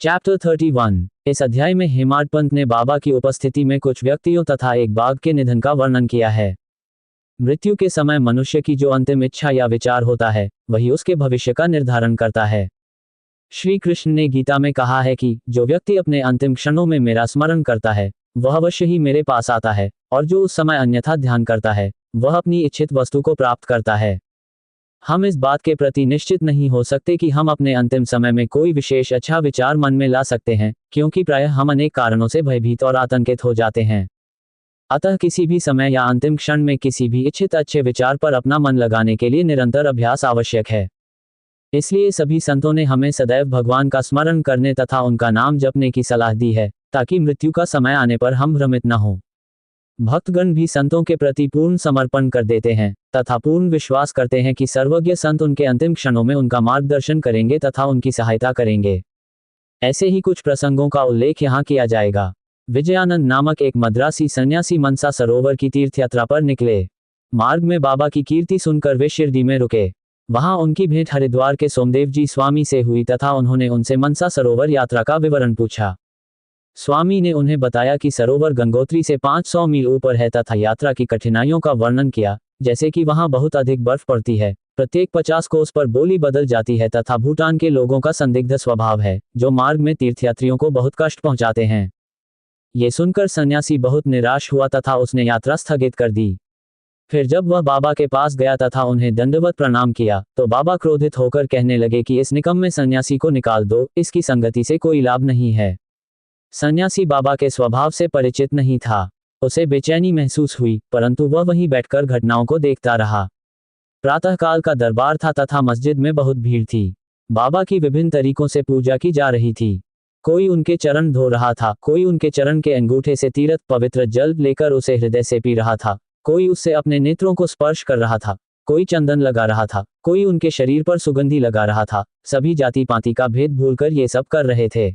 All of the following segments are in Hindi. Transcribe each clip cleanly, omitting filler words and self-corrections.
चैप्टर 31। इस अध्याय में हेमाड पंत ने बाबा की उपस्थिति में कुछ व्यक्तियों तथा एक बाघ के निधन का वर्णन किया है। मृत्यु के समय मनुष्य की जो अंतिम इच्छा या विचार होता है वही उसके भविष्य का निर्धारण करता है। श्री कृष्ण ने गीता में कहा है कि जो व्यक्ति अपने अंतिम क्षणों में मेरा स्मरण करता है वह अवश्य ही मेरे पास आता है, और जो उस समय अन्यथा ध्यान करता है वह अपनी इच्छित वस्तु को प्राप्त करता है। हम इस बात के प्रति निश्चित नहीं हो सकते कि हम अपने अंतिम समय में कोई विशेष अच्छा विचार मन में ला सकते हैं, क्योंकि प्रायः हम अनेक कारणों से भयभीत और आतंकित हो जाते हैं। अतः किसी भी समय या अंतिम क्षण में किसी भी इच्छित अच्छे विचार पर अपना मन लगाने के लिए निरंतर अभ्यास आवश्यक है। इसलिए सभी संतों ने हमें सदैव भगवान का स्मरण करने तथा उनका नाम जपने की सलाह दी है, ताकि मृत्यु का समय आने पर हम भ्रमित न हों। भक्तगण भी संतों के प्रति पूर्ण समर्पण कर देते हैं तथा पूर्ण विश्वास करते हैं कि सर्वज्ञ संत उनके अंतिम क्षणों में उनका मार्गदर्शन करेंगे तथा उनकी सहायता करेंगे। ऐसे ही कुछ प्रसंगों का उल्लेख यहाँ किया जाएगा। विजयानंद नामक एक मद्रासी सन्यासी मनसा सरोवर की तीर्थ यात्रा पर निकले। मार्ग में बाबा की कीर्ति सुनकर वे शिरडी में रुके। वहां उनकी भेंट हरिद्वार के सोमदेव जी स्वामी से हुई तथा उन्होंने उनसे मनसा सरोवर यात्रा का विवरण पूछा। स्वामी ने उन्हें बताया कि सरोवर गंगोत्री से 500 मील ऊपर है तथा यात्रा की कठिनाइयों का वर्णन किया, जैसे कि वहां बहुत अधिक बर्फ पड़ती है, प्रत्येक 50 कोस पर बोली बदल जाती है तथा भूटान के लोगों का संदिग्ध स्वभाव है, जो मार्ग में तीर्थयात्रियों को बहुत कष्ट पहुंचाते हैं। ये सुनकर सन्यासी बहुत निराश हुआ तथा उसने यात्रा स्थगित कर दी। फिर जब वह बाबा के पास गया तथा उन्हें दंडवत प्रणाम किया, तो बाबा क्रोधित होकर कहने लगे कि इस निकम्मे सन्यासी को निकाल दो, इसकी संगति से कोई लाभ नहीं है। सन्यासी बाबा के स्वभाव से परिचित नहीं था। उसे बेचैनी महसूस हुई, परंतु वह वहीं बैठकर घटनाओं को देखता रहा। प्रातःकाल का दरबार था तथा मस्जिद में बहुत भीड़ थी। बाबा की विभिन्न तरीकों से पूजा की जा रही थी। कोई उनके चरण धो रहा था, कोई उनके चरण के अंगूठे से तीर्थ पवित्र जल लेकर उसे हृदय से पी रहा था, कोई उससे अपने नेत्रों को स्पर्श कर रहा था, कोई चंदन लगा रहा था, कोई उनके शरीर पर सुगंधी लगा रहा था। सभी जाति पाति का भेद भूलकर ये सब कर रहे थे।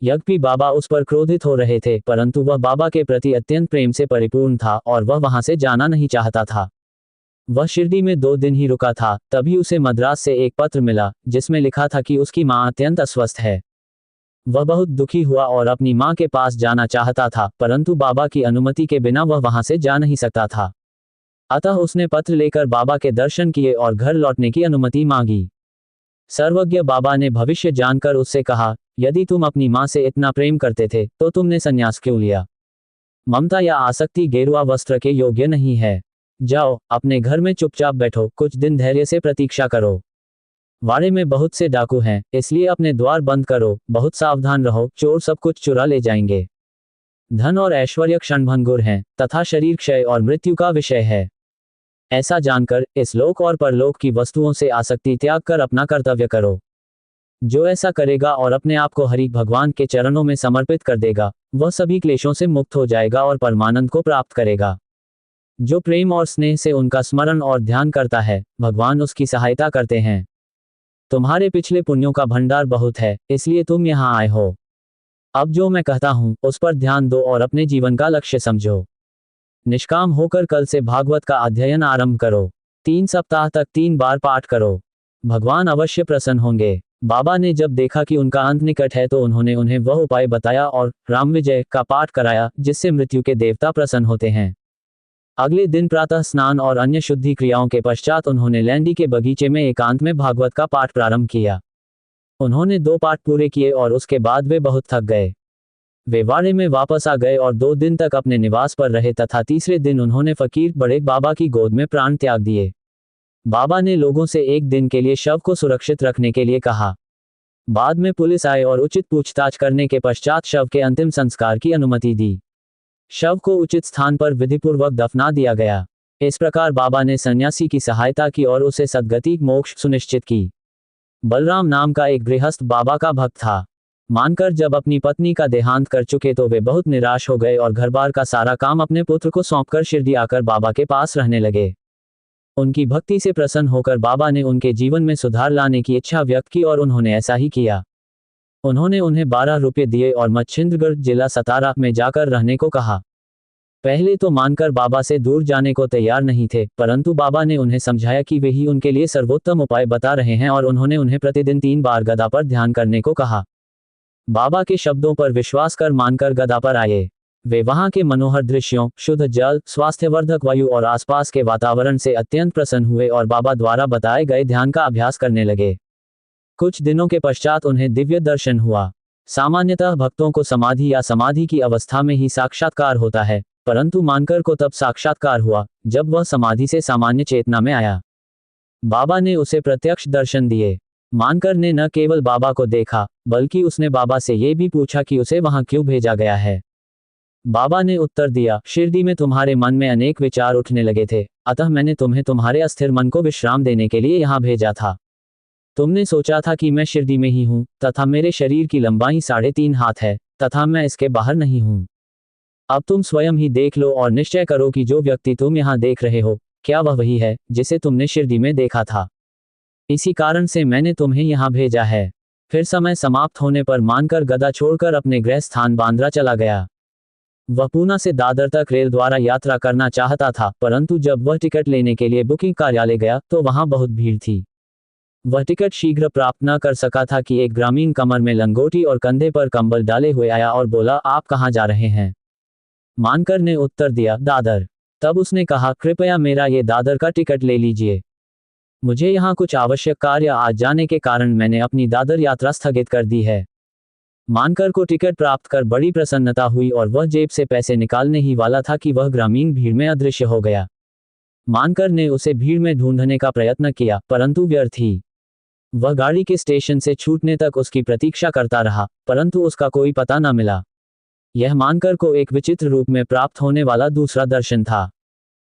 यद्यपि बाबा उस पर क्रोधित हो रहे थे, परंतु वह बाबा के प्रति अत्यंत प्रेम से परिपूर्ण था और वह वहां से जाना नहीं चाहता था। वह शिरडी में 2 दिन ही रुका था, तभी उसे मद्रास से एक पत्र मिला जिसमें लिखा था कि उसकी मां अत्यंत अस्वस्थ है। वह बहुत दुखी हुआ और अपनी मां के पास जाना चाहता था, परंतु बाबा की अनुमति के बिना वह वहां से जा नहीं सकता था। अतः उसने पत्र लेकर बाबा के दर्शन किए और घर लौटने की अनुमति मांगी। सर्वज्ञ बाबा ने भविष्य जानकर उससे कहा, यदि तुम अपनी मां से इतना प्रेम करते थे तो तुमने संन्यास क्यों लिया? ममता या आसक्ति गेरुआ वस्त्र के योग्य नहीं है। जाओ, अपने घर में चुपचाप बैठो, कुछ दिन धैर्य से प्रतीक्षा करो। वाड़े में बहुत से डाकू हैं, इसलिए अपने द्वार बंद करो, बहुत सावधान रहो, चोर सब कुछ चुरा ले जाएंगे। धन और ऐश्वर्य क्षणभंगुर हैं तथा शरीर क्षय और मृत्यु का विषय है। ऐसा जानकर इस लोक और परलोक की वस्तुओं से आसक्ति त्याग कर अपना कर्तव्य करो। जो ऐसा करेगा और अपने आप को हरि भगवान के चरणों में समर्पित कर देगा, वह सभी क्लेशों से मुक्त हो जाएगा और परमानंद को प्राप्त करेगा। जो प्रेम और स्नेह से उनका स्मरण और ध्यान करता है, भगवान उसकी सहायता करते हैं। तुम्हारे पिछले पुण्यों का भंडार बहुत है, इसलिए तुम यहाँ आए हो। अब जो मैं कहता हूँ उस पर ध्यान दो और अपने जीवन का लक्ष्य समझो। निष्काम होकर कल से भागवत का अध्ययन आरंभ करो। 3 सप्ताह तक 3 बार पाठ करो। भगवान अवश्य प्रसन्न होंगे। बाबा ने जब देखा कि उनका अंत निकट है तो उन्होंने उन्हें वह उपाय बताया और राम विजय का पाठ कराया, जिससे मृत्यु के देवता प्रसन्न होते हैं। अगले दिन प्रातः स्नान और अन्य शुद्धि क्रियाओं के पश्चात उन्होंने लैंडी के बगीचे में एकांत में भागवत का पाठ प्रारंभ किया। उन्होंने 2 पाठ पूरे किए और उसके बाद वे बहुत थक गए। वे वाड़े में वापस आ गए और 2 दिन तक अपने निवास पर रहे तथा तीसरे दिन उन्होंने फकीर बड़े बाबा की गोद में प्राण त्याग दिए। बाबा ने लोगों से 1 दिन के लिए शव को सुरक्षित रखने के लिए कहा। बाद में पुलिस आए और उचित पूछताछ करने के पश्चात शव के अंतिम संस्कार की अनुमति दी। शव को उचित स्थान पर विधिपूर्वक दफना दिया गया। इस प्रकार बाबा ने सन्यासी की सहायता की और उसे सद्गति मोक्ष सुनिश्चित की। बलराम नाम का एक गृहस्थ बाबा का भक्त था। मानकर जब अपनी पत्नी का देहांत कर चुके तो वे बहुत निराश हो गए और घर बार का सारा काम अपने पुत्र को सौंपकर शिरडी आकर बाबा के पास रहने लगे। उनकी भक्ति से प्रसन्न होकर बाबा ने उनके जीवन में सुधार लाने की इच्छा व्यक्त की और उन्होंने ऐसा ही किया। उन्होंने उन्हें 12 रुपये दिए और मच्छिंद्रगढ़ जिला सतारा में जाकर रहने को कहा। पहले तो मानकर बाबा से दूर जाने को तैयार नहीं थे, परंतु बाबा ने उन्हें समझाया कि वे ही उनके लिए सर्वोत्तम उपाय बता रहे हैं और उन्होंने उन्हें प्रतिदिन 3 बार गदा पर ध्यान करने को कहा। बाबा के शब्दों पर विश्वास कर मानकर गदा पर आए। वे वहां के मनोहर दृश्यों, शुद्ध जल, स्वास्थ्यवर्धक वायु और आसपास के वातावरण से अत्यंत प्रसन्न हुए और बाबा द्वारा बताए गए ध्यान का अभ्यास करने लगे। कुछ दिनों के पश्चात उन्हें दिव्य दर्शन हुआ। सामान्यतः भक्तों को समाधि या समाधि की अवस्था में ही साक्षात्कार होता है, परंतु मानकर को तब साक्षात्कार हुआ जब वह समाधि से सामान्य चेतना में आया। बाबा ने उसे प्रत्यक्ष दर्शन दिए। मानकर ने न केवल बाबा को देखा, बल्कि उसने बाबा से ये भी पूछा कि उसे वहां क्यों भेजा गया है। बाबा ने उत्तर दिया, शिरडी में तुम्हारे मन में अनेक विचार उठने लगे थे, अतः मैंने तुम्हें तुम्हारे अस्थिर मन को विश्राम देने के लिए यहाँ भेजा था। तुमने सोचा था कि मैं शिरडी में ही हूँ तथा मेरे शरीर की लंबाई 3.5 हाथ है तथा मैं इसके बाहर नहीं हूँ। अब तुम स्वयं ही देख लो और निश्चय करो कि जो व्यक्ति तुम यहाँ देख रहे हो, क्या वह वही है जिसे तुमने शिरडी में देखा था। इसी कारण से मैंने तुम्हें यहाँ भेजा है। फिर समय समाप्त होने पर मानकर गदा छोड़कर अपने गृह स्थान बांद्रा चला गया। वह पूना से दादर तक रेल द्वारा यात्रा करना चाहता था, परंतु जब वह टिकट लेने के लिए बुकिंग कार्यालय गया तो वहां बहुत भीड़ थी। वह टिकट शीघ्र प्राप्त न कर सका था कि एक ग्रामीण कमर में लंगोटी और कंधे पर कंबल डाले हुए आया और बोला, आप कहाँ जा रहे हैं। मानकर ने उत्तर दिया, दादर। तब उसने कहा, कृपया मेरा ये दादर का टिकट ले लीजिए। मुझे यहाँ कुछ आवश्यक कार्य आ जाने के कारण मैंने अपनी दादर यात्रा स्थगित कर दी है। मानकर को टिकट प्राप्त कर बड़ी प्रसन्नता हुई और वह जेब से पैसे निकालने ही वाला था कि वह ग्रामीण भीड़ में अदृश्य हो गया। मानकर ने उसे भीड़ में ढूंढने का प्रयत्न किया, परंतु व्यर्थ ही। वह गाड़ी के स्टेशन से छूटने तक उसकी प्रतीक्षा करता रहा, परंतु उसका कोई पता न मिला। यह मानकर को एक विचित्र रूप में प्राप्त होने वाला दूसरा दर्शन था।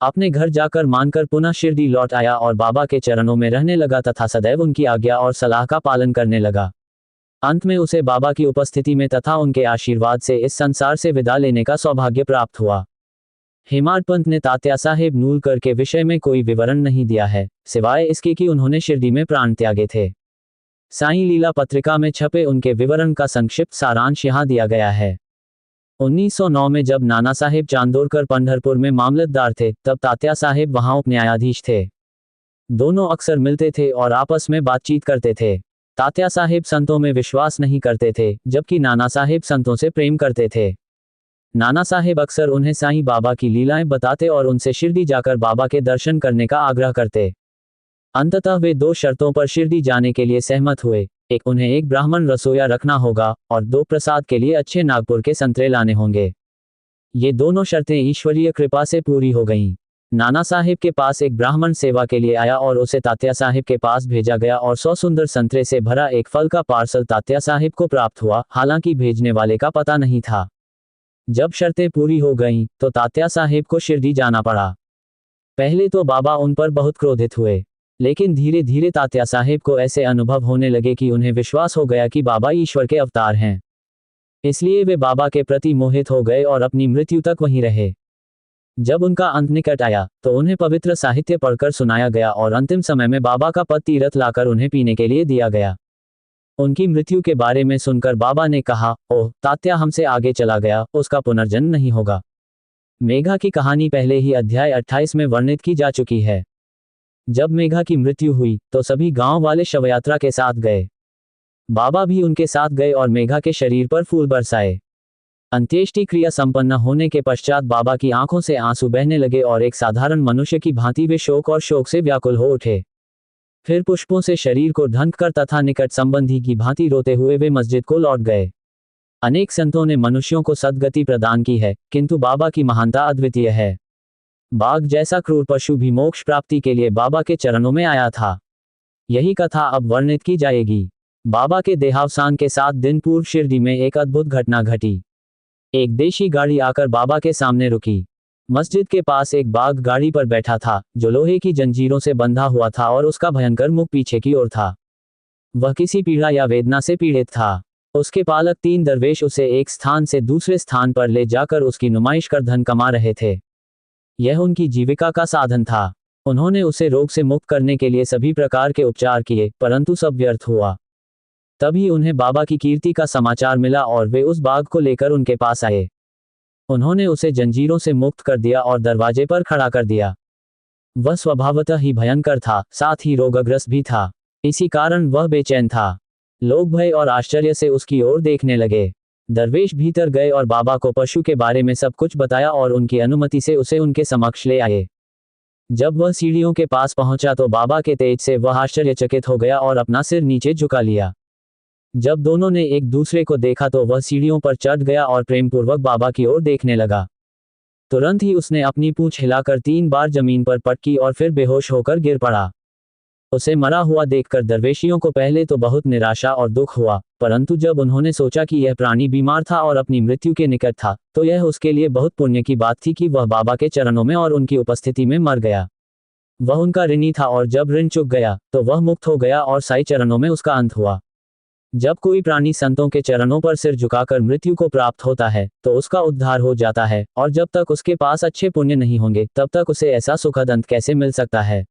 अपने घर जाकर मानकर पुनः शिरडी लौट आया और बाबा के चरणों में रहने लगा तथा सदैव उनकी आज्ञा और सलाह का पालन करने लगा। अंत में उसे बाबा की उपस्थिति में तथा उनके आशीर्वाद से इस संसार से विदा लेने का सौभाग्य प्राप्त हुआ। हेमाड पंत ने तात्या साहेब नूलकर के विषय में कोई विवरण नहीं दिया है, सिवाय इसके कि उन्होंने शिरडी में प्राण त्यागे थे। साईं लीला पत्रिका में छपे उनके विवरण का संक्षिप्त सारांश यहाँ दिया गया है। 1909 में जब नाना साहेब चांदोरकर पंढरपुर में मामलतदार थे, तब तात्या साहेब वहां उपन्यायाधीश थे। दोनों अक्सर मिलते थे और आपस में बातचीत करते थे। तात्या साहेब संतों में विश्वास नहीं करते थे, जबकि नाना साहेब संतों से प्रेम करते थे। नाना साहेब अक्सर उन्हें साईं बाबा की लीलाएं बताते और उनसे शिरडी जाकर बाबा के दर्शन करने का आग्रह करते। अंततः वे 2 शर्तों पर शिरडी जाने के लिए सहमत हुए। एक, उन्हें एक ब्राह्मण रसोइया रखना होगा, और 2, प्रसाद के लिए अच्छे नागपुर के संतरे लाने होंगे। ये दोनों शर्तें ईश्वरीय कृपा से पूरी हो गईं। नाना साहेब के पास एक ब्राह्मण सेवा के लिए आया और उसे तात्या साहेब के पास भेजा गया और 100 सुंदर संतरे से भरा एक फल का पार्सल तात्या साहेब को प्राप्त हुआ, हालांकि भेजने वाले का पता नहीं था। जब शर्तें पूरी हो गईं, तो तात्या साहेब को शिरडी जाना पड़ा। पहले तो बाबा उन पर बहुत क्रोधित हुए, लेकिन धीरे धीरे तात्या साहेब को ऐसे अनुभव होने लगे कि उन्हें विश्वास हो गया कि बाबा ईश्वर के अवतार हैं। इसलिए वे बाबा के प्रति मोहित हो गए और अपनी मृत्यु तक वहीं रहे। जब उनका अंत निकट आया, तो उन्हें पवित्र साहित्य पढ़कर सुनाया गया और अंतिम समय में बाबा का पद तीरथ लाकर उन्हें पीने के लिए दिया गया। उनकी मृत्यु के बारे में सुनकर बाबा ने कहा, ओह, तात्या हमसे आगे चला गया, उसका पुनर्जन्म नहीं होगा। मेघा की कहानी पहले ही अध्याय 28 में वर्णित की जा चुकी है। जब मेघा की मृत्यु हुई, तो सभी गांव वाले शवयात्रा के साथ गए। बाबा भी उनके साथ गए और मेघा के शरीर पर फूल बरसाए। अंत्येष्टि क्रिया संपन्न होने के पश्चात बाबा की आंखों से आंसू बहने लगे और एक साधारण मनुष्य की भांति वे शोक और शोक से व्याकुल हो उठे। फिर पुष्पों से शरीर को ढंक कर तथा निकट संबंधी की भांति रोते हुए वे मस्जिद को लौट गए। अनेक संतों ने मनुष्यों को सद्गति प्रदान की है, किंतु बाबा की महानता अद्वितीय है। बाघ जैसा क्रूर पशु भी मोक्ष प्राप्ति के लिए बाबा के चरणों में आया था। यही कथा अब वर्णित की जाएगी। बाबा के देहावसान के 7 दिन पूर्व शिरडी में एक अद्भुत घटना घटी। एक देशी गाड़ी आकर बाबा के सामने रुकी। मस्जिद के पास एक बाघ गाड़ी पर बैठा था, जो लोहे की जंजीरों से बंधा हुआ था और उसका भयंकर मुख पीछे की ओर था। वह किसी पीड़ा या वेदना से पीड़ित था। उसके पालक 3 दरवेश उसे एक स्थान से दूसरे स्थान पर ले जाकर उसकी नुमाइश कर धन कमा रहे थे। यह उनकी जीविका का साधन था। उन्होंने उसे रोग से मुक्त करने के लिए सभी प्रकार के उपचार किए, परंतु सब व्यर्थ हुआ। तभी उन्हें बाबा की कीर्ति का समाचार मिला और वे उस बाघ को लेकर उनके पास आए। उन्होंने उसे जंजीरों से मुक्त कर दिया और दरवाजे पर खड़ा कर दिया। वह स्वभावतः ही भयंकर था, साथ ही रोगग्रस्त भी था। इसी कारण वह बेचैन था। लोग भय और आश्चर्य से उसकी ओर देखने लगे। दरवेश भीतर गए और बाबा को पशु के बारे में सब कुछ बताया और उनकी अनुमति से उसे उनके समक्ष ले आए। जब वह सीढ़ियों के पास पहुंचा तो बाबा के तेज से वह आश्चर्यचकित हो गया और अपना सिर नीचे झुका लिया। जब दोनों ने एक दूसरे को देखा तो वह सीढ़ियों पर चढ़ गया और प्रेमपूर्वक बाबा की ओर देखने लगा। तुरंत ही उसने अपनी पूंछ हिलाकर 3 बार जमीन पर पटकी और फिर बेहोश होकर गिर पड़ा। उसे मरा हुआ देखकर दरवेशियों को पहले तो बहुत निराशा और दुख हुआ, परंतु जब उन्होंने सोचा कि यह प्राणी बीमार था और अपनी मृत्यु के निकट था, तो यह उसके लिए बहुत पुण्य की बात थी कि वह बाबा के चरणों में और उनकी उपस्थिति में मर गया। वह उनका ऋणी था और जब ऋण चुक गया तो वह मुक्त हो गया और साई चरणों में उसका अंत हुआ। जब कोई प्राणी संतों के चरणों पर सिर झुकाकर मृत्यु को प्राप्त होता है तो उसका उद्धार हो जाता है, और जब तक उसके पास अच्छे पुण्य नहीं होंगे तब तक उसे ऐसा सुखद अंत कैसे मिल सकता है।